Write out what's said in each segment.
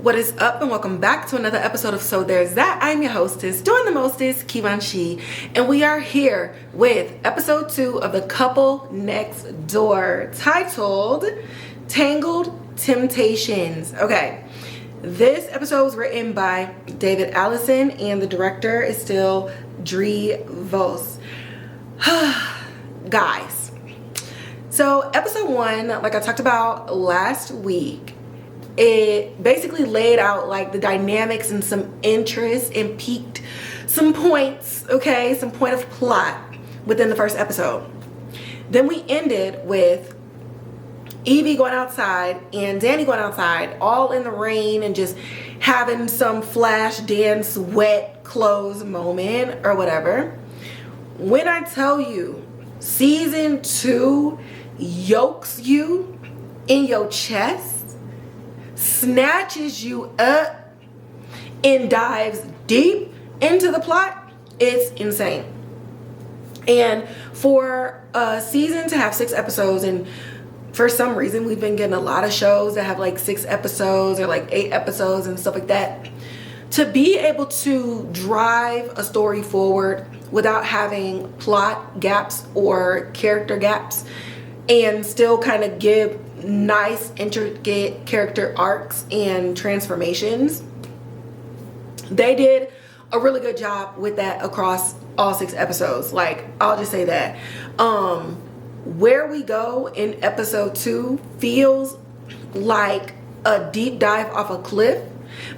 What is up, and welcome back to another episode of So There's That. I'm your hostess, doing the mostest, Kivanshi, and we are here with episode 2 of The Couple Next Door, titled Tangled Temptations. Okay, this episode was written by David Allison, and the director is still Dries Vos. Guys, so episode 1, like I talked about last week, it basically laid out like the dynamics and some interest and piqued some points, okay, some point of plot within the first episode. Then we ended with Evie going outside and Danny going outside all in the rain and just having some flash dance wet clothes moment or whatever. When I tell you season 2 yokes you in your chest, snatches you up and dives deep into the plot, it's insane. And for a season to have 6 episodes, and for some reason we've been getting a lot of shows that have like 6 episodes or like 8 episodes and stuff like that, to be able to drive a story forward without having plot gaps or character gaps and still kind of give nice intricate character arcs and transformations, they did a really good job with that across all 6 episodes. Like, I'll just say that where we go in episode 2 feels like a deep dive off a cliff,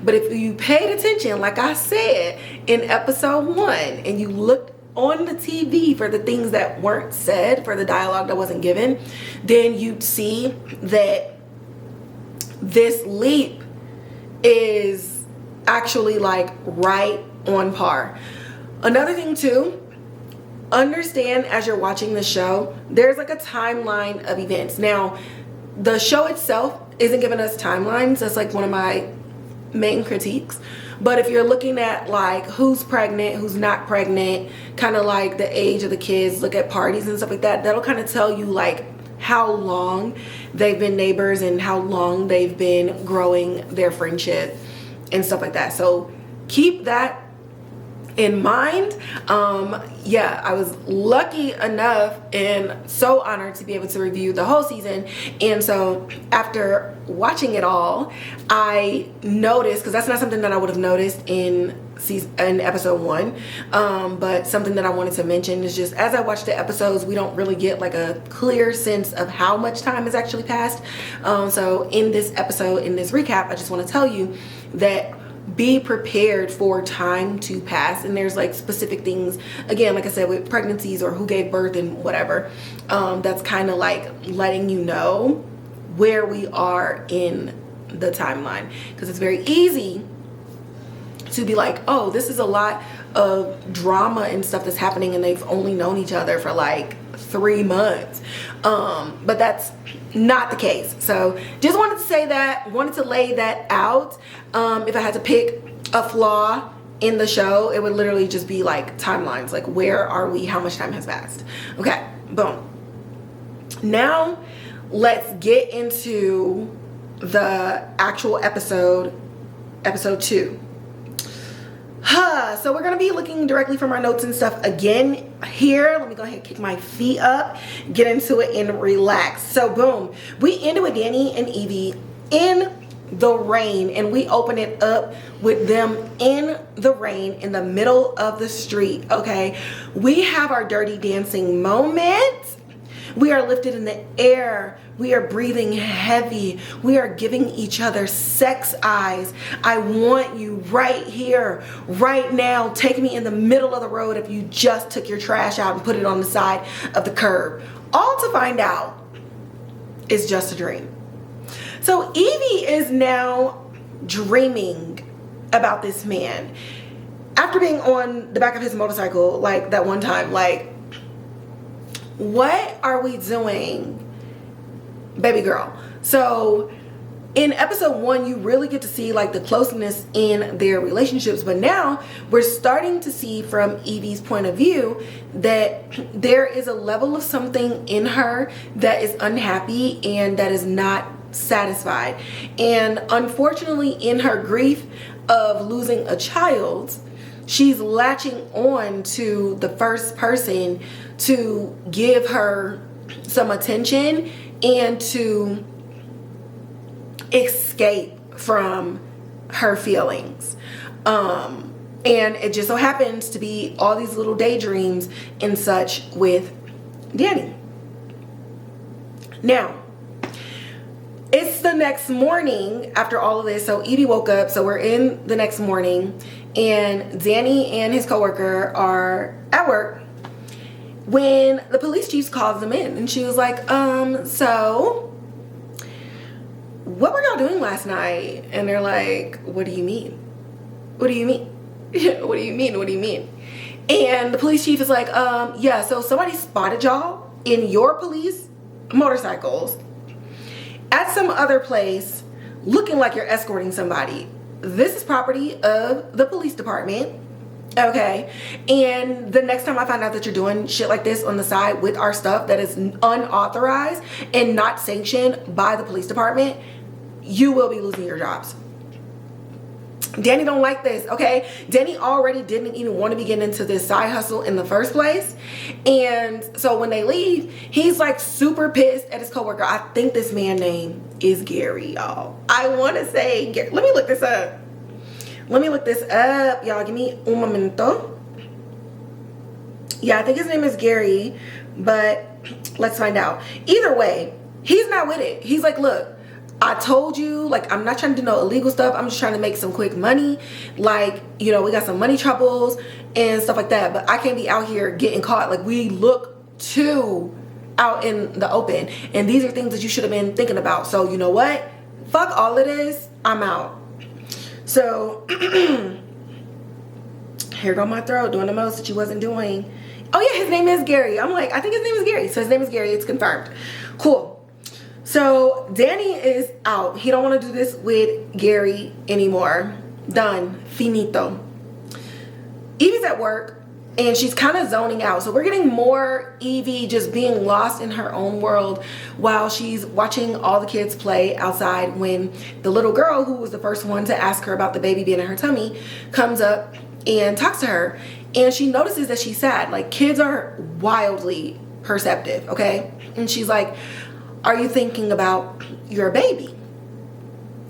but if you paid attention, like I said in episode 1, and you looked on the TV for the things that weren't said, for the dialogue that wasn't given, then you'd see that this leap is actually like right on par. Another thing too, understand as you're watching the show, there's like a timeline of events. Now, the show itself isn't giving us timelines. That's like one of my main critiques. But if you're looking at like who's pregnant, who's not pregnant, kind of like the age of the kids, look at parties and stuff like that, that'll kind of tell you like how long they've been neighbors and how long they've been growing their friendship and stuff like that. So keep that in mind. Yeah, I was lucky enough and so honored to be able to review the whole season. And so after watching it all, I noticed, because that's not something that I would have noticed in episode 1, but something that I wanted to mention is just as I watch the episodes, we don't really get like a clear sense of how much time has actually passed. So in this episode, in this recap, I just want to tell you that be prepared for time to pass. And there's like specific things, again, like I said, with pregnancies or who gave birth and whatever, that's kind of like letting you know where we are in the timeline, because it's very easy to be like, oh, this is a lot of drama and stuff that's happening and they've only known each other for like 3 months, but that's not the case. So just wanted to say that, wanted to lay that out. If I had to pick a flaw in the show, it would literally just be like timelines, like where are we, how much time has passed. Okay, boom. Now let's get into the actual episode 2. So we're gonna be looking directly from our notes and stuff again here. Let me go ahead and kick my feet up, get into it and relax. So boom, we ended with Danny and Evie in the rain, and we open it up with them in the rain in the middle of the street. Okay, we have our dirty dancing moment. We are lifted in the air. We are breathing heavy. We are giving each other sex eyes. I want you right here, right now. Take me in the middle of the road if you just took your trash out and put it on the side of the curb. All to find out it's just a dream. So Evie is now dreaming about this man. After being on the back of his motorcycle, like that one time, like, what are we doing, baby girl? So in episode 1, you really get to see like the closeness in their relationships, but now we're starting to see from Evie's point of view that there is a level of something in her that is unhappy and that is not satisfied. And unfortunately, in her grief of losing a child, she's latching on to the first person to give her some attention and to escape from her feelings. And it just so happens to be all these little daydreams and such with Danny. Now, it's the next morning after all of this. So Evie woke up. So we're in the next morning, and Danny and his coworker are at work when the police chief calls them in, and she was like, so what were y'all doing last night? And they're like, what do you mean? What do you mean? What do you mean? What do you mean? And the police chief is like, yeah, so somebody spotted y'all in your police motorcycles at some other place looking like you're escorting somebody. This is property of the police department. Okay. And the next time I find out that you're doing shit like this on the side with our stuff that is unauthorized and not sanctioned by the police department, you will be losing your jobs. Danny don't like this, okay? Danny already didn't even want to be getting into this side hustle in the first place. And so when they leave, he's like super pissed at his coworker. I think this man's name is Gary, y'all. I want to say, let me look this up. Let me look this up, y'all. Give me un momento. Yeah, I think his name is Gary, but let's find out. Either way, he's not with it. He's like, look, I told you, like, I'm not trying to do no illegal stuff. I'm just trying to make some quick money. Like, you know, we got some money troubles and stuff like that. But I can't be out here getting caught. Like, we look too out in the open. And these are things that you should have been thinking about. So, you know what? Fuck all of this. I'm out. So, here go my throat doing the most that she wasn't doing. Oh, yeah, his name is Gary. I'm like, I think his name is Gary. So, his name is Gary. It's confirmed. Cool. So Danny is out. He don't want to do this with Gary anymore. Done. Finito. Evie's at work and she's kind of zoning out. So we're getting more Evie just being lost in her own world while she's watching all the kids play outside, when the little girl, who was the first one to ask her about the baby being in her tummy, comes up and talks to her. And she notices that she's sad. Like, kids are wildly perceptive, okay? And she's like, are you thinking about your baby?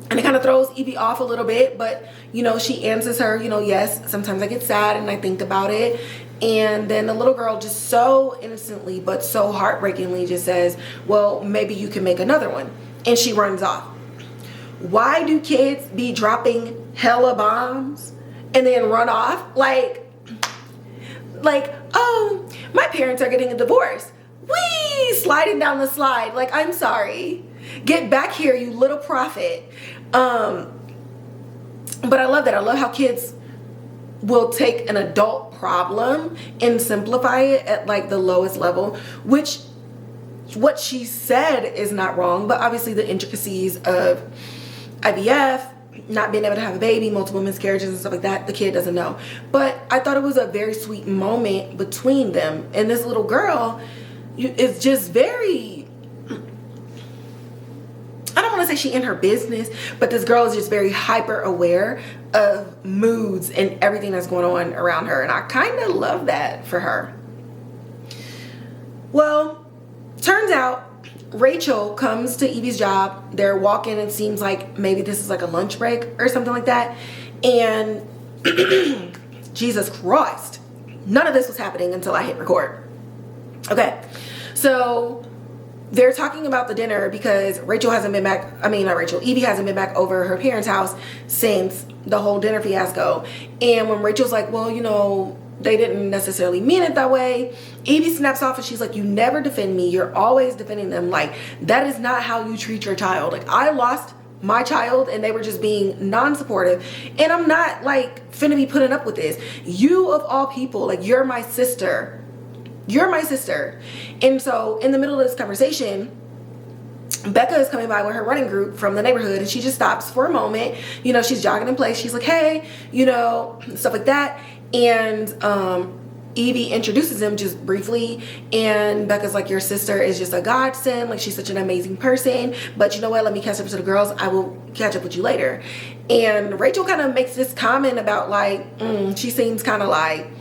And it kind of throws Evie off a little bit, but, you know, she answers her, you know, yes, sometimes I get sad and I think about it. And then the little girl just so innocently but so heartbreakingly just says, well, maybe you can make another one. And she runs off. Why do kids be dropping hella bombs and then run off? Like, oh, my parents are getting a divorce. Whee! Sliding down the slide. Like, I'm sorry. Get back here, you little prophet. But I love that. I love how kids will take an adult problem and simplify it at like the lowest level, which what she said is not wrong, but obviously the intricacies of IVF, not being able to have a baby, multiple miscarriages and stuff like that, the kid doesn't know. But I thought it was a very sweet moment between them. And this little girl, it's just very, I don't want to say she in her business, but this girl is just very hyper aware of moods and everything that's going on around her. And I kind of love that for her. Well, turns out Rachel comes to Evie's job. They're walking. It seems like maybe this is like a lunch break or something like that. And Jesus Christ, none of this was happening until I hit record. Okay, so they're talking about the dinner because Rachel hasn't been back. I mean, not Rachel. Evie hasn't been back over her parents' house since the whole dinner fiasco. And when Rachel's like, well, you know, they didn't necessarily mean it that way, Evie snaps off and she's like, you never defend me. You're always defending them. Like, that is not how you treat your child. Like, I lost my child and they were just being non-supportive, and I'm not like finna be putting up with this. You of all people, like, you're my sister. You're my sister. And so in the middle of this conversation, Becka is coming by with her running group from the neighborhood, and she just stops for a moment. You know, she's jogging in place. She's like, hey, you know, stuff like that. And Evie introduces him just briefly, and Becca's like, your sister is just a godsend, like she's such an amazing person, but you know what, let me catch up to the girls, I will catch up with you later. And Rachel kind of makes this comment about like, she seems kind of like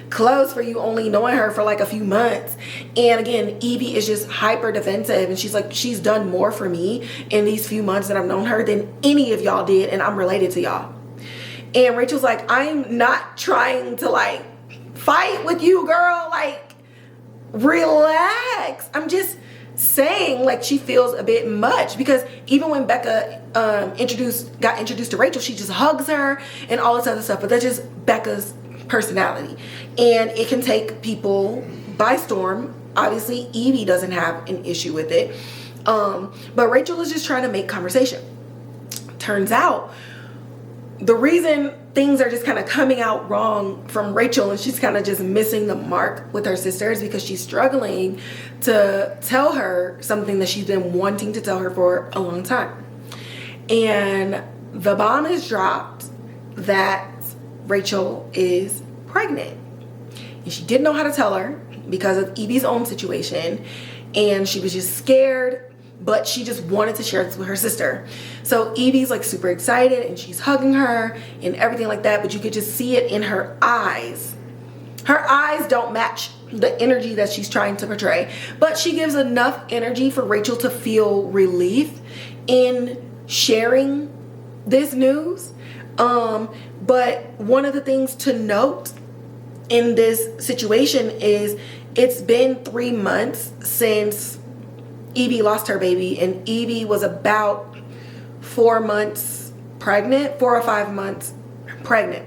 close for you only knowing her for like a few months. And again, Evie is just hyper defensive, and she's like, she's done more for me in these few months that I've known her than any of y'all did, and I'm related to y'all. And Rachel's like, I'm not trying to like fight with you, girl, like relax. I'm just saying, like, she feels a bit much, because even when Becca got introduced to Rachel, she just hugs her and all this other stuff, but that's just Becca's personality, and it can take people by storm. Obviously Evie doesn't have an issue with it, but Rachel is just trying to make conversation. Turns out the reason things are just kind of coming out wrong from Rachel, and she's kind of just missing the mark with her sister, is because she's struggling to tell her something that she's been wanting to tell her for a long time. And the bomb is dropped that Rachel is pregnant, and she didn't know how to tell her because of Evie's own situation, and she was just scared, but she just wanted to share this with her sister. So Evie's like super excited, and she's hugging her and everything like that, but you could just see it in her eyes. Her eyes don't match the energy that she's trying to portray, but she gives enough energy for Rachel to feel relief in sharing this news. But one of the things to note in this situation is it's been 3 months since Evie lost her baby, and Evie was about 4 months pregnant, 4 or 5 months pregnant,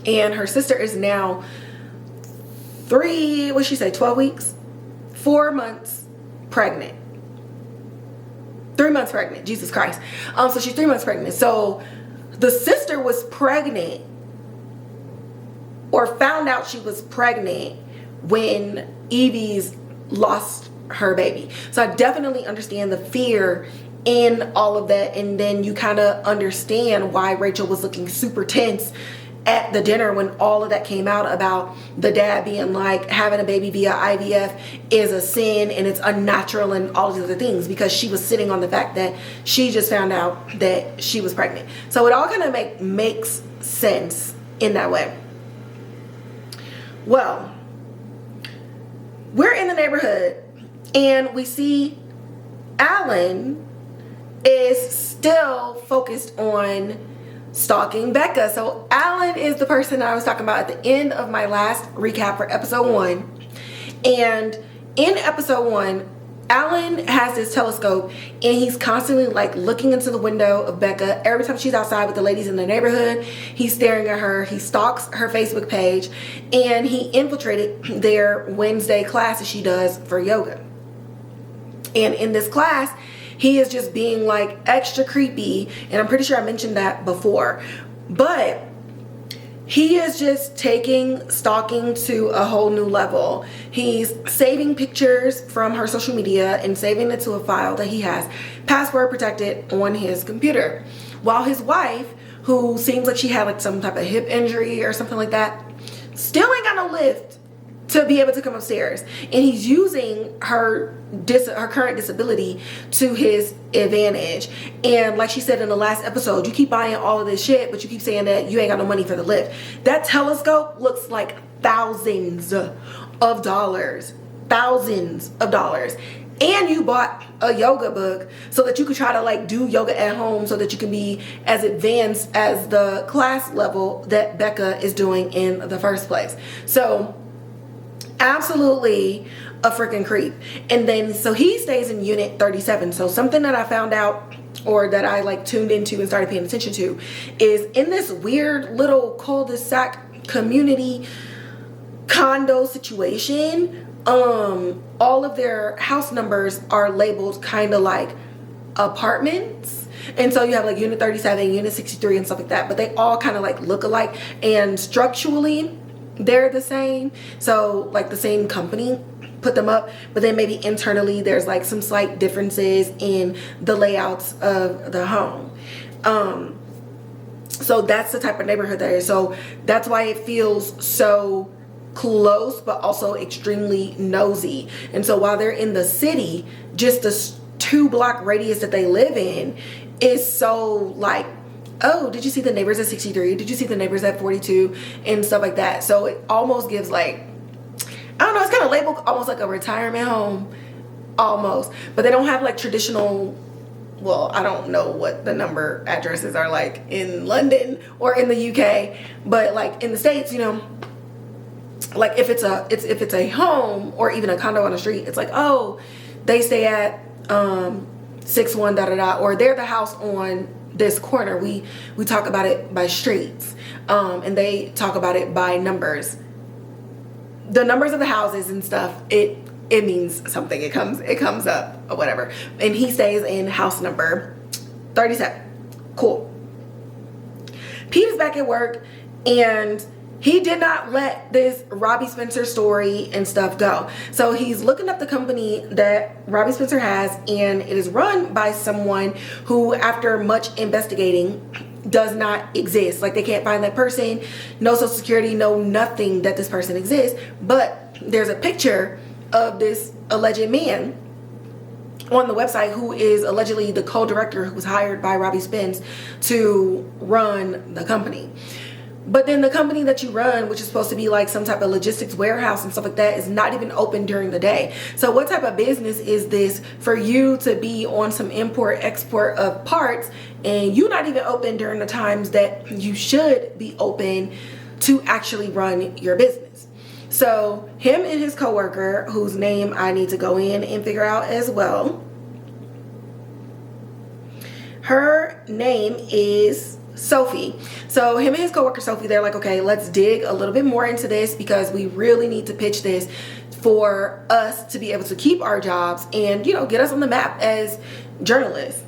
and her sister is now 12 weeks, 4 months pregnant, 3 months pregnant, Jesus Christ. So she's 3 months pregnant. So the sister was pregnant, or found out she was pregnant, when Evie's lost her baby. So I definitely understand the fear in all of that, and then you kind of understand why Rachel was looking super tense at the dinner when all of that came out about the dad being like, having a baby via IVF is a sin and it's unnatural and all these other things, because she was sitting on the fact that she just found out that she was pregnant. So it all kind of makes sense in that way. Well, we're in the neighborhood, and we see Alan is still focused on stalking Becka. So Alan is the person that I was talking about at the end of my last recap for episode 1. And in episode 1, Alan has this telescope, and he's constantly like looking into the window of Becka. Every time she's outside with the ladies in the neighborhood, he's staring at her. He stalks her Facebook page, and he infiltrated their Wednesday class that she does for yoga. And in this class, he is just being like extra creepy, and I'm pretty sure I mentioned that before, but he is just taking stalking to a whole new level. He's saving pictures from her social media and saving it to a file that he has password protected on his computer, while his wife, who seems like she had like some type of hip injury or something like that, still ain't got no lift to be able to come upstairs, and he's using her current disability to his advantage. And like she said in the last episode, you keep buying all of this shit, but you keep saying that you ain't got no money for the lift. That telescope looks like thousands of dollars, and you bought a yoga book so that you could try to like do yoga at home, so that you can be as advanced as the class level that Becka is doing in the first place. So absolutely a freaking creep. And then so he stays in unit 37. So something that I found out, or that I like tuned into and started paying attention to, is in this weird little cul-de-sac community condo situation, all of their house numbers are labeled kind of like apartments. And so you have like unit 37, unit 63 and stuff like that, but they all kind of like look alike, and structurally they're the same. So like the same company put them up, but then maybe internally there's like some slight differences in the layouts of the home. So that's the type of neighborhood that is. So that's why it feels so close but also extremely nosy. And so while they're in the city, just the 2-block radius that they live in is so like, oh, did you see the neighbors at 63? Did you see the neighbors at 42? And stuff like that. So it almost gives like, I don't know, it's kind of labeled almost like a retirement home, almost. But they don't have like traditional, well, I don't know what the number addresses are like in London or in the UK, but like in the States, you know, like if it's a home or even a condo on the street, it's like, oh, they stay at 61 da da da, or they're the house on this corner. We talk about it by streets, and they talk about it by numbers. The numbers of the houses and stuff, it means something. It comes up or whatever. And he stays in house number 37. Cool. Pete is back at work, and he did not let this Robbie Spencer story and stuff go. So he's looking up the company that Robbie Spencer has, and it is run by someone who, after much investigating, does not exist. Like, they can't find that person, no social security, no nothing that this person exists. But there's a picture of this alleged man on the website who is allegedly the co-director who was hired by Robbie Spence to run the company. But then the company that you run, which is supposed to be like some type of logistics warehouse and stuff like that, is not even open during the day. So what type of business is this for you to be on some import export of parts and you not even open during the times that you should be open to actually run your business? So him and his coworker, whose name I need to go in and figure out as well. Her name is Sophie. So him and his coworker Sophie, they're like, okay, let's dig a little bit more into this because we really need to pitch this for us to be able to keep our jobs and, you know, get us on the map as journalists.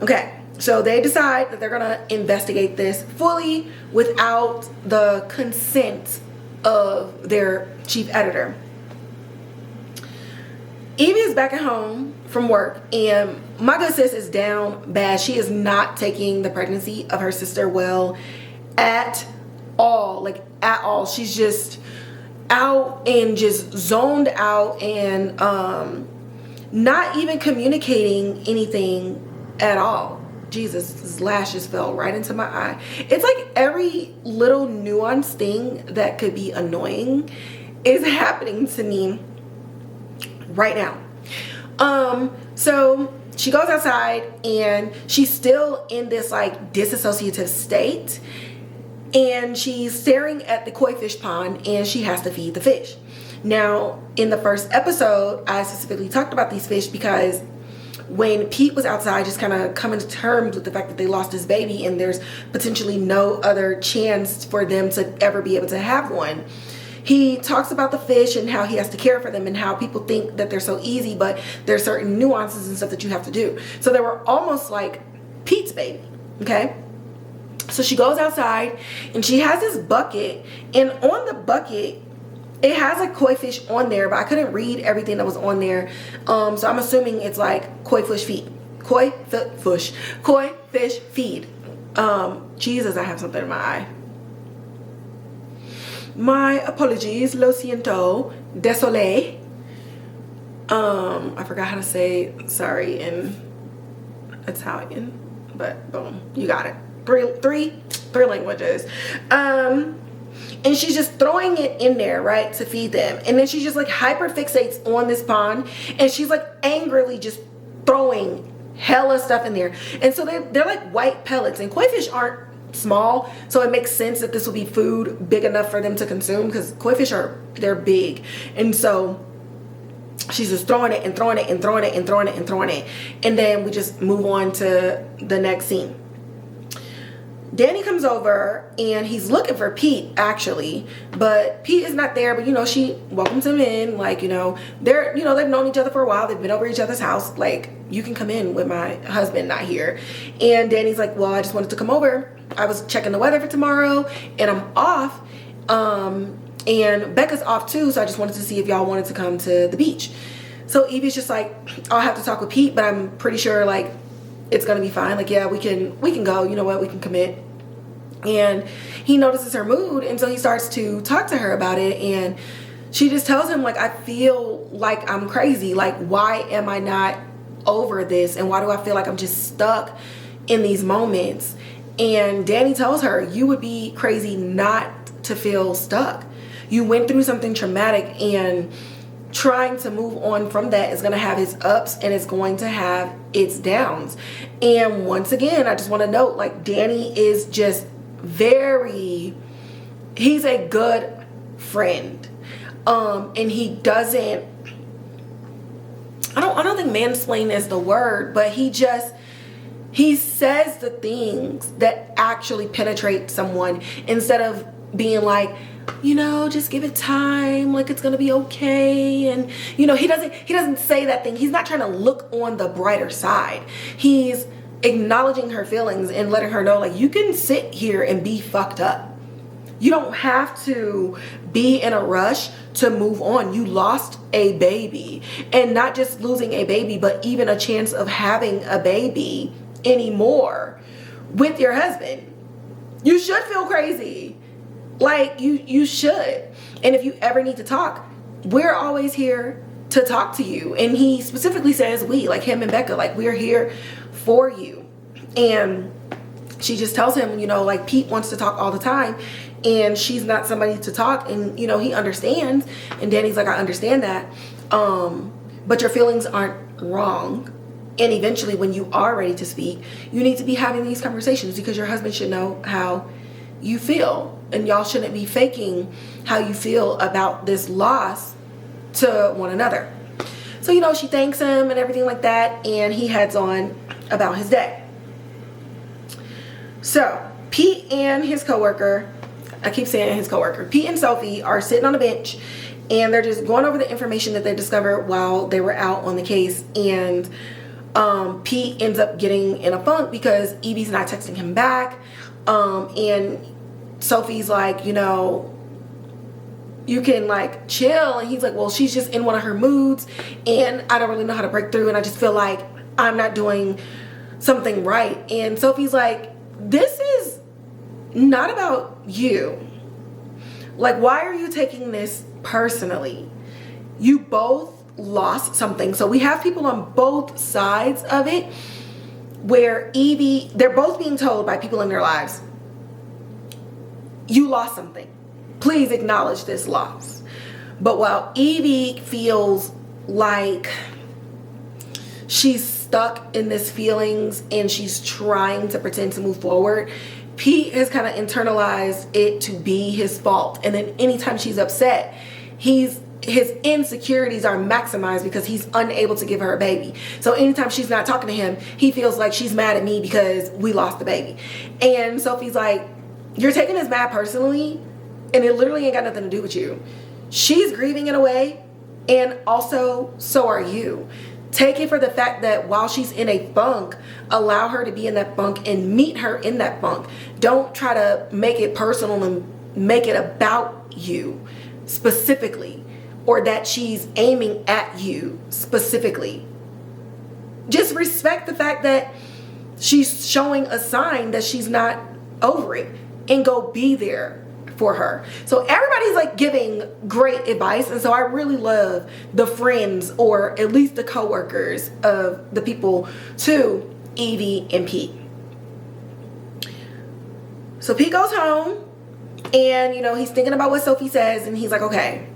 Okay, so they decide that they're gonna investigate this fully without the consent of their chief editor. Evie is back at home from work, and my good sis is down bad. She is not taking the pregnancy of her sister well at all. Like, at all. She's just out and just zoned out and not even communicating anything at all. Jesus, his lashes fell right into my eye. It's like every little nuanced thing that could be annoying is happening to me right now. So she goes outside and she's still in this like disassociative state, and she's staring at the koi fish pond and she has to feed the fish. Now, in the first episode, I specifically talked about these fish because when Pete was outside just kind of coming to terms with the fact that they lost his baby and there's potentially no other chance for them to ever be able to have one, he talks about the fish and how he has to care for them and how people think that they're so easy, but there's certain nuances and stuff that you have to do. So they were almost like Pete's baby, okay? So she goes outside and she has this bucket, and on the bucket, it has like koi fish on there, but I couldn't read everything that was on there. So I'm assuming it's like koi fish feed. Koi fish feed. Jesus, I have something in my eye. My apologies, lo siento, désolé. I forgot how to say sorry in Italian, but boom, you got it. Three languages. And she's just throwing it in there, right, to feed them. And then she just like hyper fixates on this pond, and she's like angrily just throwing hella stuff in there. And so they're like white pellets, and koi fish aren't small, so it makes sense that this will be food big enough for them to consume because koi fish they're big. And so she's just throwing it and throwing it and throwing it and throwing it and throwing it. And then we just move on to the next scene. Danny comes over and he's looking for Pete, actually, but Pete is not there. But you know, she welcomes him in, like, you know, they've known each other for a while. They've been over each other's house. Like, you can come in with my husband not here. And Danny's like, well, I just wanted to come over. I was checking the weather for tomorrow and I'm off. And Becca's off too, so I just wanted to see if y'all wanted to come to the beach. So Evie's just like, I'll have to talk with Pete, but I'm pretty sure like it's gonna be fine. Like, yeah, we can go. You know what? We can commit. And he notices her mood, and so he starts to talk to her about it, and she just tells him, like, I feel like I'm crazy. Like, why am I not over this? And why do I feel like I'm just stuck in these moments? And Danny tells her, you would be crazy not to feel stuck. You went through something traumatic, and trying to move on from that is going to have its ups and it's going to have its downs. And once again, I just want to note, like, Danny is just he's a good friend. And he doesn't, I don't think mansplain is the word, but he says the things that actually penetrate someone, instead of being like, just give it time, like it's gonna be okay. And he doesn't say that thing. He's not trying to look on the brighter side. He's acknowledging her feelings and letting her know, like, you can sit here and be fucked up. You don't have to be in a rush to move on. You lost a baby, and not just losing a baby, but even a chance of having a baby anymore with your husband. You should feel crazy. Like, you should. And if you ever need to talk, we're always here to talk to you. And he specifically says we, like him and Becka, like, we're here for you. And she just tells him, like, Pete wants to talk all the time, and she's not somebody to talk. And he understands. And Danny's like, I understand that, but your feelings aren't wrong. And eventually, when you are ready to speak, you need to be having these conversations, because your husband should know how you feel, and y'all shouldn't be faking how you feel about this loss to one another. So she thanks him and everything like that, and he heads on about his day. So Pete and his coworker, I keep saying his coworker, Pete and Sophie are sitting on a bench, and they're just going over the information that they discovered while they were out on the case. And Pete ends up getting in a funk because Evie's not texting him back. And Sophie's like, you can, like, chill. And he's like, well, she's just in one of her moods, and I don't really know how to break through, and I just feel like I'm not doing something right. And Sophie's like, this is not about you. Like, why are you taking this personally? You both lost something. So we have people on both sides of it, where Evie, they're both being told by people in their lives, you lost something. Please acknowledge this loss. But while Evie feels like she's stuck in this feelings and she's trying to pretend to move forward, Pete has kind of internalized it to be his fault. And then anytime she's upset, his insecurities are maximized because he's unable to give her a baby. So anytime she's not talking to him, he feels like she's mad at me because we lost the baby. And Sophie's like, you're taking this mad personally, and it literally ain't got nothing to do with you. She's grieving in a way, and also so are you. Take it for the fact that while she's in a funk, allow her to be in that funk and meet her in that funk. Don't try to make it personal and make it about you specifically, or that she's aiming at you specifically. Just respect the fact that she's showing a sign that she's not over it, and go be there for her. So everybody's like giving great advice, and so I really love the friends, or at least the co-workers of the people to Evie and Pete. So Pete goes home, and he's thinking about what Sophie says, and he's like, okay,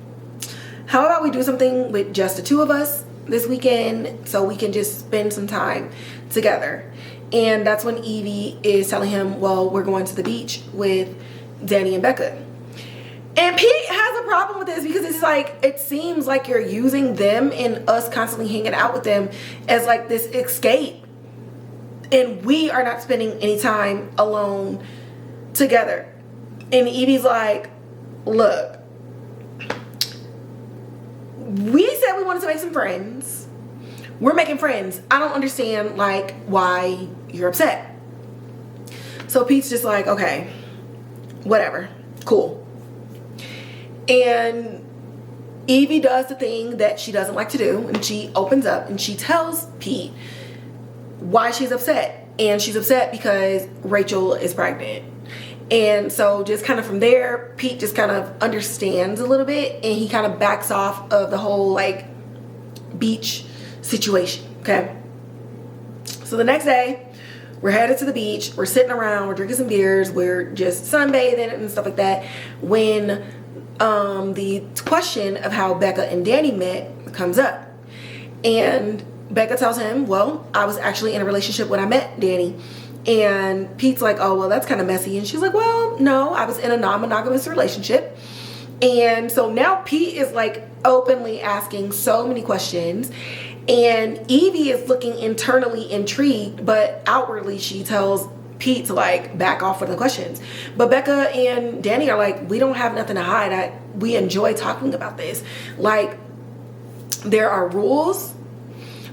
how about we do something with just the two of us this weekend so we can just spend some time together. And that's when Evie is telling him, well, we're going to the beach with Danny and Becka. And Pete has a problem with this, because it's like, it seems like you're using them and us constantly hanging out with them as like this escape, and we are not spending any time alone together. And Evie's like, look, we said we wanted to make some friends. We're making friends. I don't understand, like, why you're upset. So Pete's just like, okay, whatever, cool. And Evie does the thing that she doesn't like to do, and she opens up and she tells Pete why she's upset. And she's upset because Rachel is pregnant. And so just kind of from there, Pete just kind of understands a little bit, and he kind of backs off of the whole like beach situation. Okay, so the next day we're headed to the beach, we're sitting around, we're drinking some beers, we're just sunbathing and stuff like that, when the question of how Becka and Danny met comes up. And Becka tells him, well, I was actually in a relationship when I met Danny. And Pete's like, oh, well, that's kind of messy. And she's like, well, no, I was in a non-monogamous relationship. And so now Pete is like openly asking so many questions. And Evie is looking internally intrigued, but outwardly she tells Pete to like back off with the questions. But Becka and Danny are like, we don't have nothing to hide. We enjoy talking about this. Like, there are rules.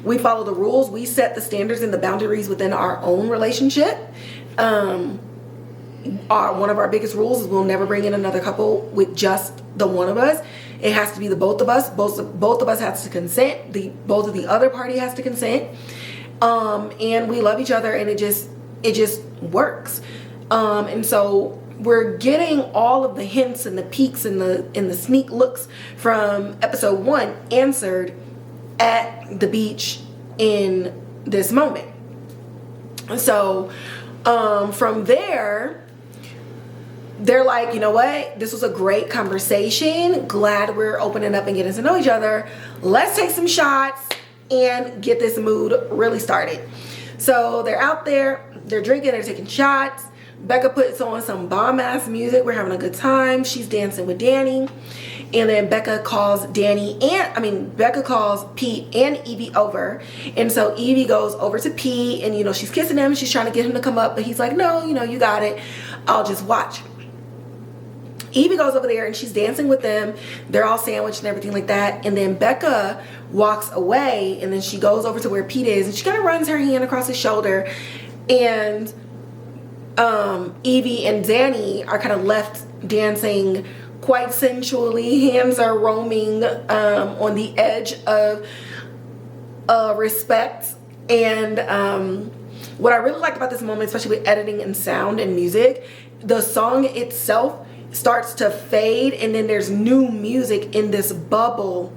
We follow the rules. We set the standards and the boundaries within our own relationship. One of our biggest rules is we'll never bring in another couple with just the one of us. It has to be the both of us. Both of us has to consent. Both of the other party has to consent. And we love each other, and it just works. And so we're getting all of the hints and the peeks and the sneak looks from episode 1 answered at the beach in this moment. So from there, they're like, you know what, this was a great conversation, glad we're opening up and getting to know each other, let's take some shots and get this mood really started. So they're out there, they're drinking, they're taking shots. Becka puts on some bomb ass music, we're having a good time, she's dancing with Danny. And then Becka calls Pete and Evie over. And so Evie goes over to Pete, and, you know, she's kissing him. She's trying to get him to come up, but he's like, no, you know, you got it. I'll just watch. Evie goes over there and she's dancing with them. They're all sandwiched and everything like that. And then Becka walks away, and then she goes over to where Pete is, and she kind of runs her hand across his shoulder. And Evie and Danny are kind of left dancing quite sensually. Hands are roaming on the edge of respect. And what I really liked about this moment, especially with editing and sound and music, the song itself starts to fade, and then there's new music in this bubble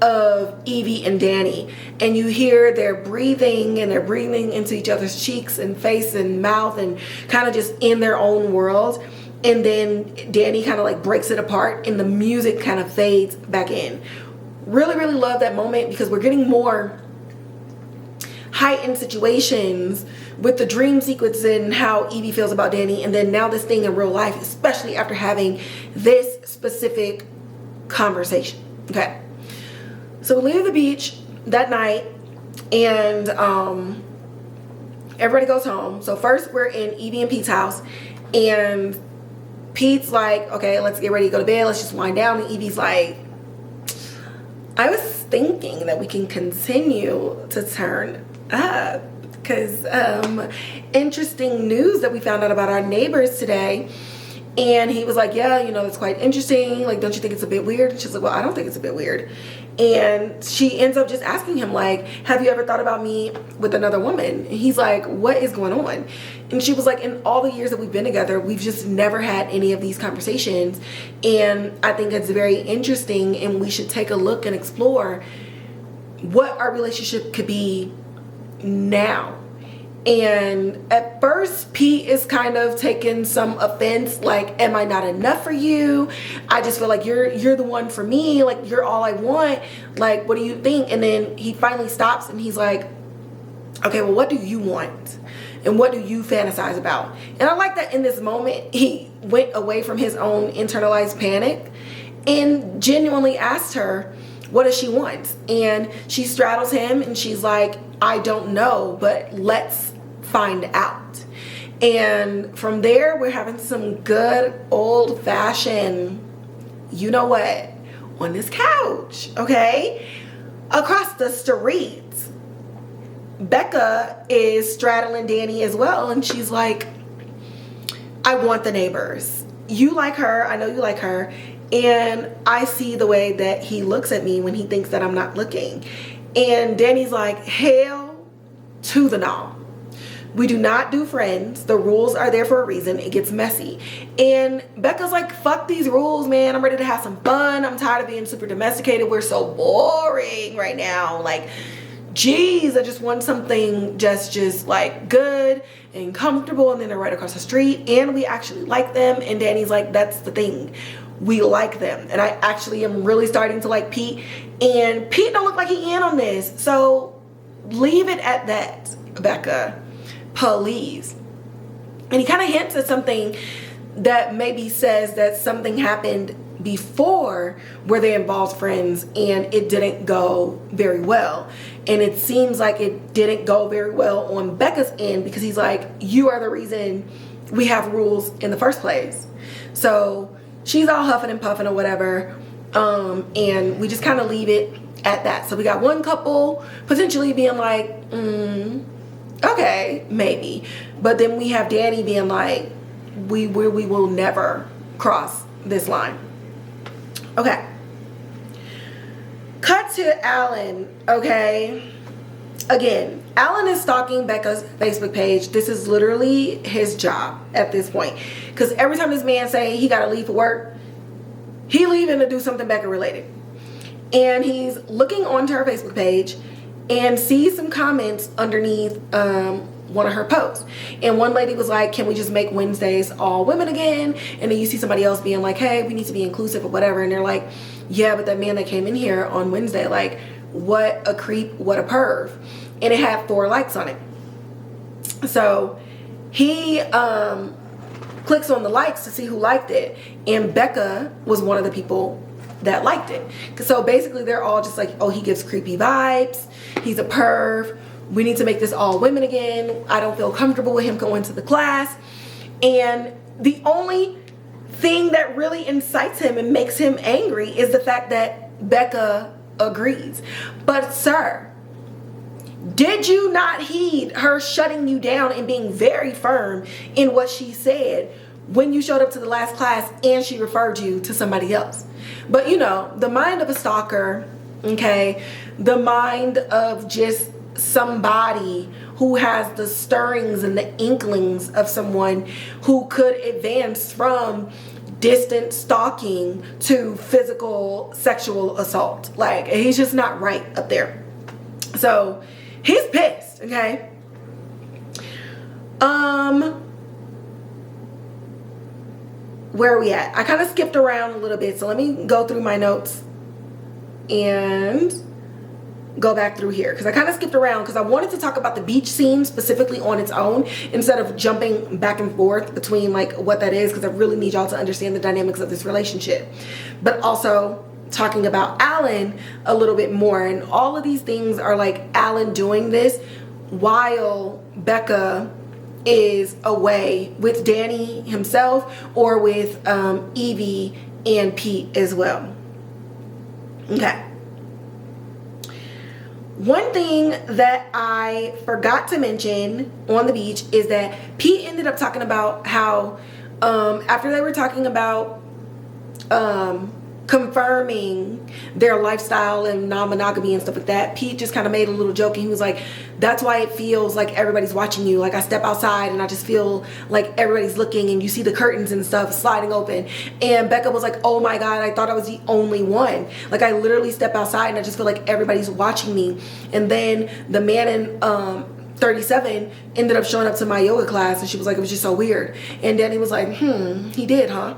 of Evie and Danny, and you hear their breathing, and they're breathing into each other's cheeks and face and mouth, and kind of just in their own world. And then Danny kind of like breaks it apart, and the music kind of fades back in. Really, really love that moment, because we're getting more heightened situations with the dream sequence and how Evie feels about Danny, and then now this thing in real life, especially after having this specific conversation. Okay, so we leave the beach that night, and everybody goes home. So first we're in Evie and Pete's house, and Pete's like, okay, let's get ready to go to bed, let's just wind down. And Evie's like, I was thinking that we can continue to turn up, because interesting news that we found out about our neighbors today. And he was like, yeah, you know, that's quite interesting, like, don't you think it's a bit weird? And she's like, well, I don't think it's a bit weird. And she ends up just asking him, like, have you ever thought about me with another woman? And he's like, what is going on? And she was like, in all the years that we've been together, we've just never had any of these conversations, and I think it's very interesting, and we should take a look and explore what our relationship could be now. And at first Pete is kind of taking some offense, like, am I not enough for you? I just feel like you're the one for me, like, you're all I want, like, what do you think? And then he finally stops, and he's like, okay, well, what do you want? And what do you fantasize about? And I like that in this moment he went away from his own internalized panic and genuinely asked her, what does she want? And she straddles him, and she's like, I don't know, but let's find out. And from there, we're having some good old-fashioned, you know what, on this couch, okay? Across the street, Becka is straddling Danny as well, and she's like, I want the neighbors. You like her, I know you like her, and I see the way that he looks at me when he thinks that I'm not looking. And Danny's like, hell to the no. We do not do friends. The rules are there for a reason. It gets messy. And Becca's like, fuck these rules, man. I'm ready to have some fun. I'm tired of being super domesticated. We're so boring right now. Like, geez, I just want something just like good and comfortable. And then they're right across the street and we actually like them. And Danny's like, that's the thing. We like them. And I actually am really starting to like Pete. And Pete don't look like he in on this. So leave it at that, Becka. Please. And he kind of hints at something that maybe says that something happened before where they involved friends and it didn't go very well. And it seems like it didn't go very well on Becca's end because he's like, you are the reason we have rules in the first place. So she's all huffing and puffing or whatever. And we just kind of leave it at that. So we got one couple potentially being like, okay, maybe. But then we have Danny being like, we will never cross this line. Okay. Cut to Alan, okay? Again, Alan is stalking Becca's Facebook page. This is literally his job at this point. Because every time this man say he got to leave for work, he leaving to do something Becca related. And he's looking onto her Facebook page and sees some comments underneath one of her posts. And one lady was like, can we just make Wednesdays all women again? And then you see somebody else being like, hey, we need to be inclusive or whatever. And they're like, yeah, but that man that came in here on Wednesday, like, what a creep, what a perv. And it had 4 likes on it. So he clicks on the likes to see who liked it. And Becka was one of the people that liked it. So basically they're all just like, oh, he gives creepy vibes. He's a perv. We need to make this all women again. I don't feel comfortable with him going to the class. And the only thing that really incites him and makes him angry is the fact that Becka agrees. But sir, did you not heed her shutting you down and being very firm in what she said when you showed up to the last class and she referred you to somebody else? But you know, the mind of a stalker, okay, the mind of just somebody who has the stirrings and the inklings of someone who could advance from distant stalking to physical sexual assault. Like, he's just not right up there. So he's pissed, okay? Where are we at? I kind of skipped around a little bit, so let me go through my notes and go back through here, because I kind of skipped around because I wanted to talk about the beach scene specifically on its own instead of jumping back and forth between like what that is, because I really need y'all to understand the dynamics of this relationship, but also talking about Alan a little bit more. And all of these things are like Alan doing this while Becka is away with Danny himself or with Evie and Pete as well. Okay. One thing that I forgot to mention on the beach is that Pete ended up talking about how after they were talking about confirming their lifestyle and non-monogamy and stuff like that, Pete just kind of made a little joke and he was like, that's why it feels like everybody's watching you. Like, I step outside and I just feel like everybody's looking and you see the curtains and stuff sliding open. And Becka was like, oh my God, I thought I was the only one. Like, I literally step outside and I just feel like everybody's watching me. And then the man in 37 ended up showing up to my yoga class and she was like, it was just so weird. And Danny was like, he did, huh?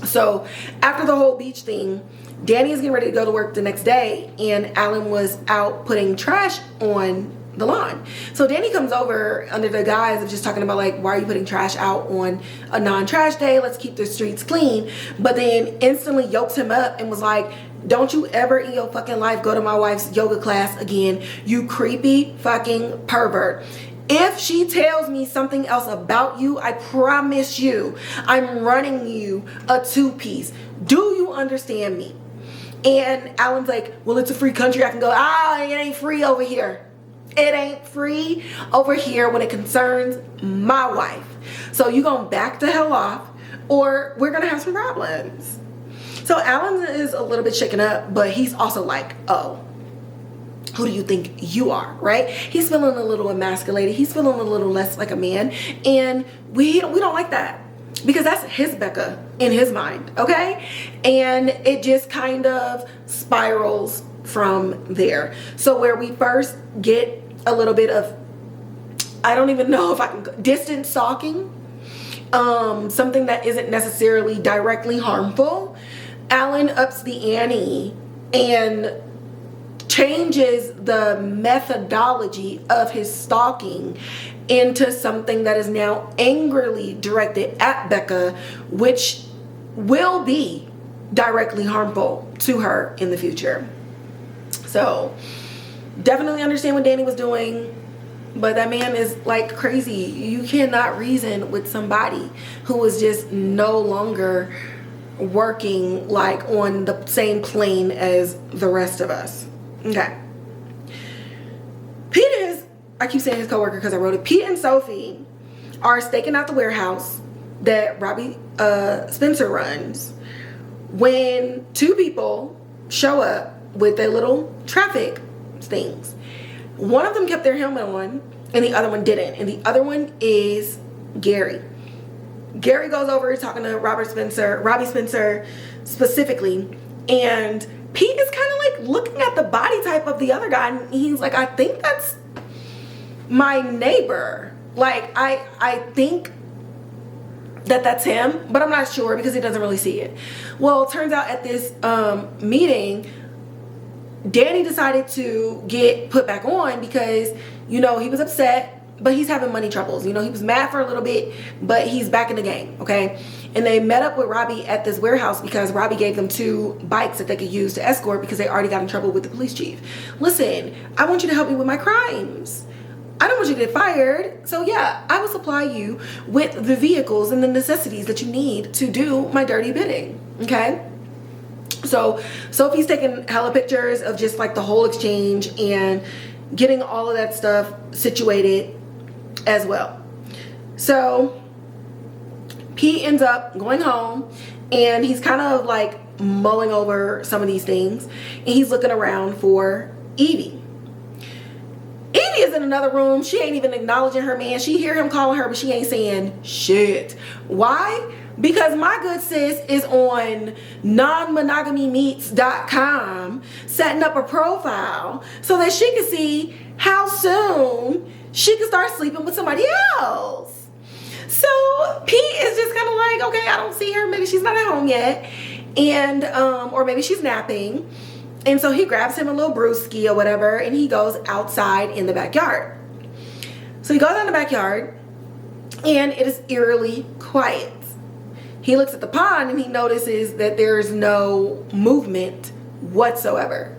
So after the whole beach thing, Danny is getting ready to go to work the next day and Alan was out putting trash on the lawn. So Danny comes over under the guise of just talking about like, why are you putting trash out on a non-trash day? Let's keep the streets clean. But then instantly yokes him up and was like, don't you ever in your fucking life go to my wife's yoga class again, you creepy fucking pervert. If she tells me something else about you, I promise you, I'm running you a 2-piece. Do you understand me? And Alan's like, well, it's a free country. I can go, it ain't free over here. It ain't free over here when it concerns my wife. So you gonna back the hell off or we're gonna have some problems. So Alan is a little bit shaken up, but he's also like, oh. who do you think you are, right? He's feeling a little emasculated. He's feeling a little less like a man. And we don't like that, because that's his Becka in his mind, okay? And it just kind of spirals from there. So where we first get a little bit of, I don't even know if I can, distant stalking, something that isn't necessarily directly harmful, Alan ups the ante and changes the methodology of his stalking into something that is now angrily directed at Becka, which will be directly harmful to her in the future. So definitely understand what Danny was doing, but that man is like crazy. You cannot reason with somebody who is just no longer working like on the same plane as the rest of us. Okay. Pete is, I keep saying his coworker because I wrote it. Pete and Sophie are staking out the warehouse that Robbie Spencer runs when two people show up with their little traffic things. One of them kept their helmet on and the other one didn't. And the other one is Gary. Gary goes over talking to Robbie Spencer specifically, and Pete is kind of like looking at the body type of the other guy, and he's like, I think that's my neighbor. Like, I think that's him, but I'm not sure because he doesn't really see it. Well, it turns out at this meeting, Danny decided to get put back on because, you know, he was upset, but he's having money troubles. You know, he was mad for a little bit, but he's back in the game, okay? And they met up with Robbie at this warehouse because Robbie gave them 2 bikes that they could use to escort because they already got in trouble with the police chief. Listen, I want you to help me with my crimes. I don't want you to get fired. So yeah, I will supply you with the vehicles and the necessities that you need to do my dirty bidding, okay? So Sophie's taking hella pictures of just like the whole exchange and getting all of that stuff situated as well. So Pete ends up going home and he's kind of like mulling over some of these things, and he's looking around for Evie. Evie is in another room. She ain't even acknowledging her man. She hear him calling her, but she ain't saying shit. Why? Because my good sis is on nonmonogamymeets.com setting up a profile so that she can see how soon she can start sleeping with somebody else. So Pete is just kind of like, okay, I don't see her. Maybe she's not at home yet. And, or maybe she's napping. And so he grabs him a little brewski or whatever, and he goes outside in the backyard. So he goes out in the backyard, and it is eerily quiet. He looks at the pond and he notices that there's no movement whatsoever.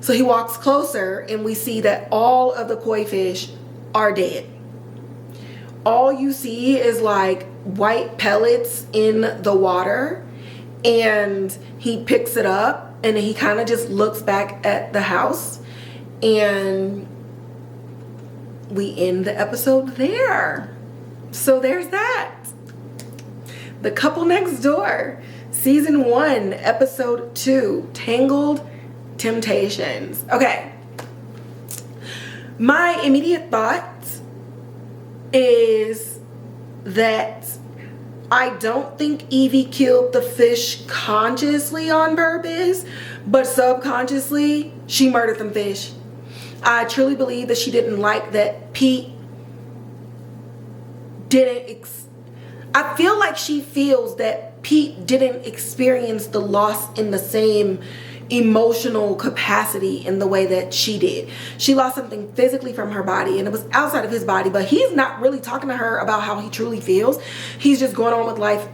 So he walks closer and we see that all of the koi fish are dead. All you see is like white pellets in the water, and he picks it up and he kind of just looks back at the house, and we end the episode there. So there's that. The Couple Next Door, Season 1, Episode 2, Tangled Temptations. Okay. My immediate thought is that I don't think Evie killed the fish consciously on purpose, but subconsciously, she murdered them fish. I truly believe that she didn't like that Pete didn't I feel like she feels that Pete didn't experience the loss in the same emotional capacity in the way that she did. She lost something physically from her body, and it was outside of his body, but he's not really talking to her about how he truly feels. He's just going on with life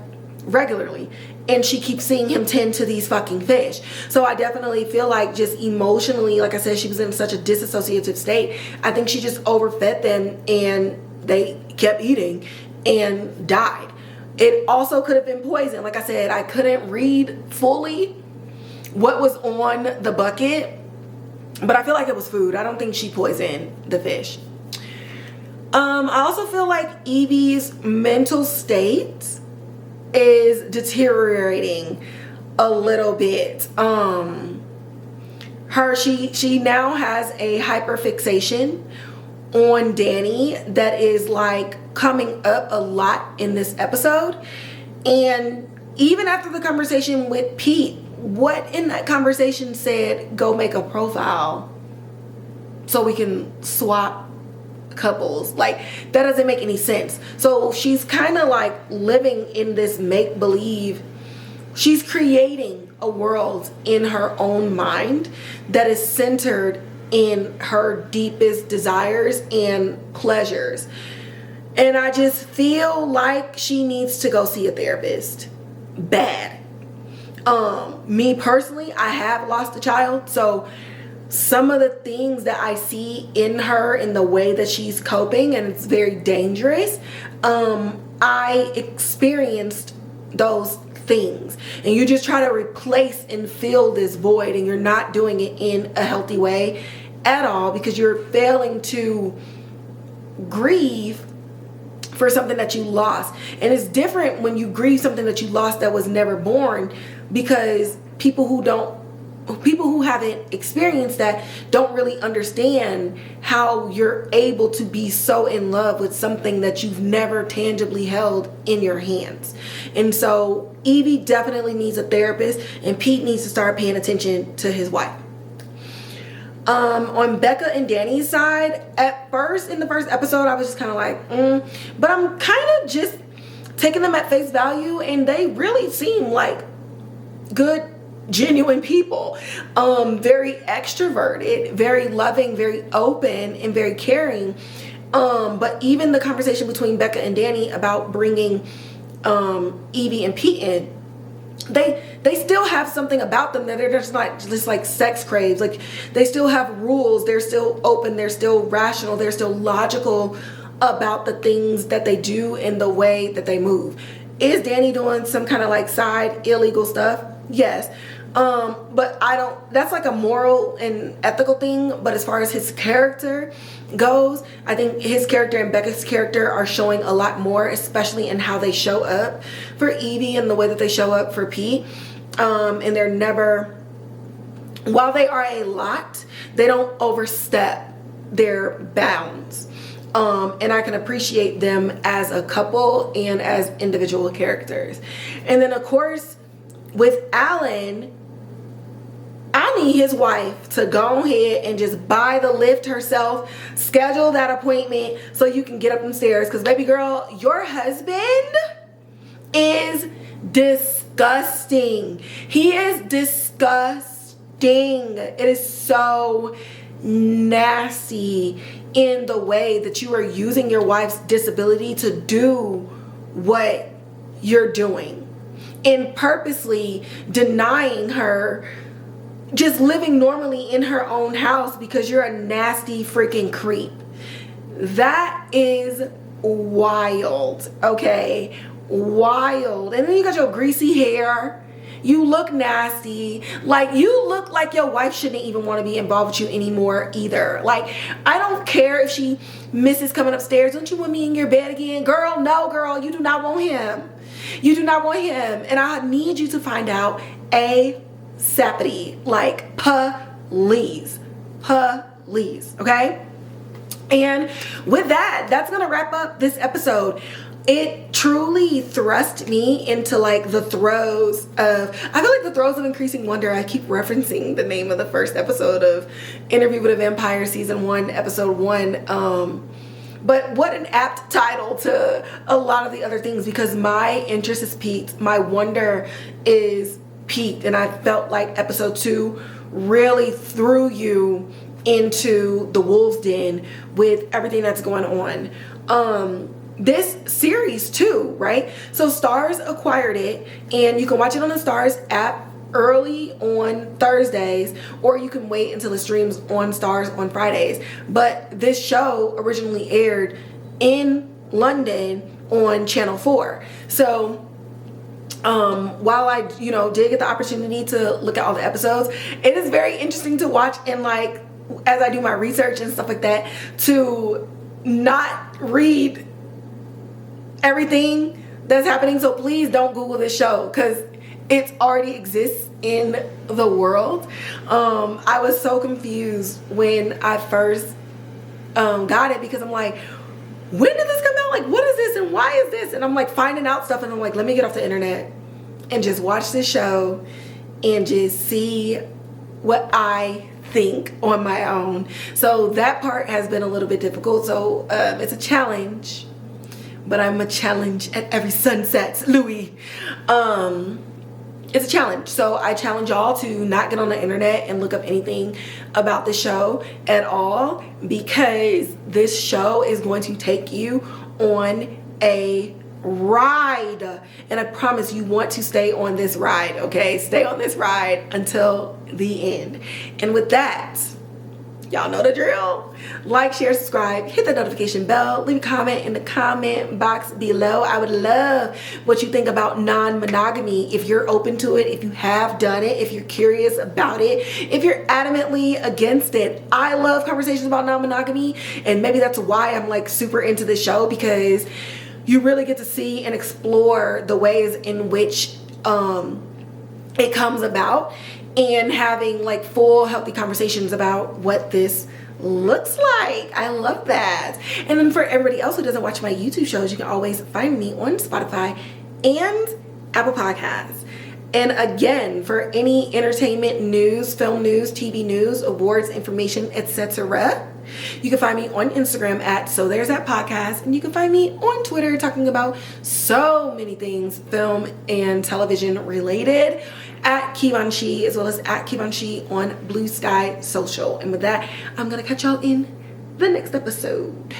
regularly, and she keeps seeing him tend to these fucking fish. So I definitely feel like just emotionally, like I said, she was in such a disassociative state. I think she just overfed them and they kept eating and died. It also could have been poison. Like I said, I couldn't read fully what was on the bucket, but I feel like it was food. I don't think she poisoned the fish. I also feel like Evie's mental state is deteriorating a little bit. Her she now has a hyperfixation on Danny that is like coming up a lot in this episode. And even after the conversation with Pete, what in that conversation said, go make a profile so we can swap couples? Like, that doesn't make any sense. So she's kind of like living in this make-believe. She's creating a world in her own mind that is centered in her deepest desires and pleasures. And I just feel like she needs to go see a therapist. Bad. Me personally, I have lost a child, so some of the things that I see in her, in the way that she's coping, and it's very dangerous, I experienced those things. And you just try to replace and fill this void, and you're not doing it in a healthy way at all, because you're failing to grieve for something that you lost. And it's different when you grieve something that you lost that was never born, because people who haven't experienced that don't really understand how you're able to be so in love with something that you've never tangibly held in your hands. And so Evie definitely needs a therapist, and Pete needs to start paying attention to his wife. On Becka and Danny's side, at first, in the first episode, I was just kind of like, but I'm kind of just taking them at face value, and they really seem like good, genuine people. Very extroverted, very loving, very open, and very caring. But even the conversation between Becka and Danny about bringing Evie and Pete in, they still have something about them that they're just not just like sex craves. Like, they still have rules. They're still open. They're still rational. They're still logical about the things that they do and the way that they move. Is Danny doing some kind of like side illegal stuff? Yes. But that's like a moral and ethical thing. But as far as his character goes, I think his character and Becca's character are showing a lot more, especially in how they show up for Evie and the way that they show up for Pete. And they're never, while they are a lot, they don't overstep their bounds. And I can appreciate them as a couple and as individual characters. And then of course, with Alan, I need his wife to go ahead and just buy the lift herself, schedule that appointment so you can get up them stairs. Because baby girl, your husband is disgusting. He is disgusting. It is so nasty in the way that you are using your wife's disability to do what you're doing, and purposely denying her just living normally in her own house because you're a nasty freaking creep. That is wild, okay? Wild. And then you got your greasy hair. You look nasty. Like, you look like your wife shouldn't even want to be involved with you anymore either. Like, I don't care if she misses coming upstairs. Don't you want me in your bed again? Girl, no, girl. You do not want him. You do not want him. And I need you to find out ASAPity. Like, please. Please. Okay? And with that, that's going to wrap up this episode. It truly thrust me into like the throes of, I feel like the throes of increasing wonder. I keep referencing the name of the first episode of Interview with a Vampire season 1, episode 1. But what an apt title to a lot of the other things, because my interest is peaked. My wonder is peaked. And I felt like episode 2 really threw you into the wolf's den with everything that's going on. This series too, right? So STARZ acquired it, and you can watch it on the STARZ app early on Thursdays, or you can wait until it streams on STARZ on Fridays. But this show originally aired in London on Channel 4. So while I, did get the opportunity to look at all the episodes, it is very interesting to watch, and like, as I do my research and stuff like that, to not read everything that's happening. So please don't Google this show, because it already exists in the world. I was so confused when I first got it, because I'm like, when did this come out? Like, what is this and why is this? And I'm like finding out stuff, and I'm like, let me get off the internet and just watch this show and just see what I think on my own. So that part has been a little bit difficult. So it's a challenge, but I'm a challenge at every sunset, Louis. It's a challenge. So I challenge y'all to not get on the internet and look up anything about the show at all, because this show is going to take you on a ride, and I promise you want to stay on this ride. Okay, stay on this ride until the end. And with that, y'all know the drill. Like, share, subscribe, hit the notification bell, leave a comment in the comment box below. I would love what you think about non-monogamy, if you're open to it, if you have done it, if you're curious about it, if you're adamantly against it. I love conversations about non-monogamy, and maybe that's why I'm like super into this show, because you really get to see and explore the ways in which it comes about, and having like full healthy conversations about what this looks like. I love that. And then for everybody else who doesn't watch my YouTube shows, you can always find me on Spotify and Apple Podcasts. And again, for any entertainment news, film news, TV news, awards, information, etc., you can find me on Instagram at So There's That Podcast, and you can find me on Twitter talking about so many things film and television related at Kivanshi, as well as at Kivanshi on Blue Sky Social. And with that, I'm gonna catch y'all in the next episode.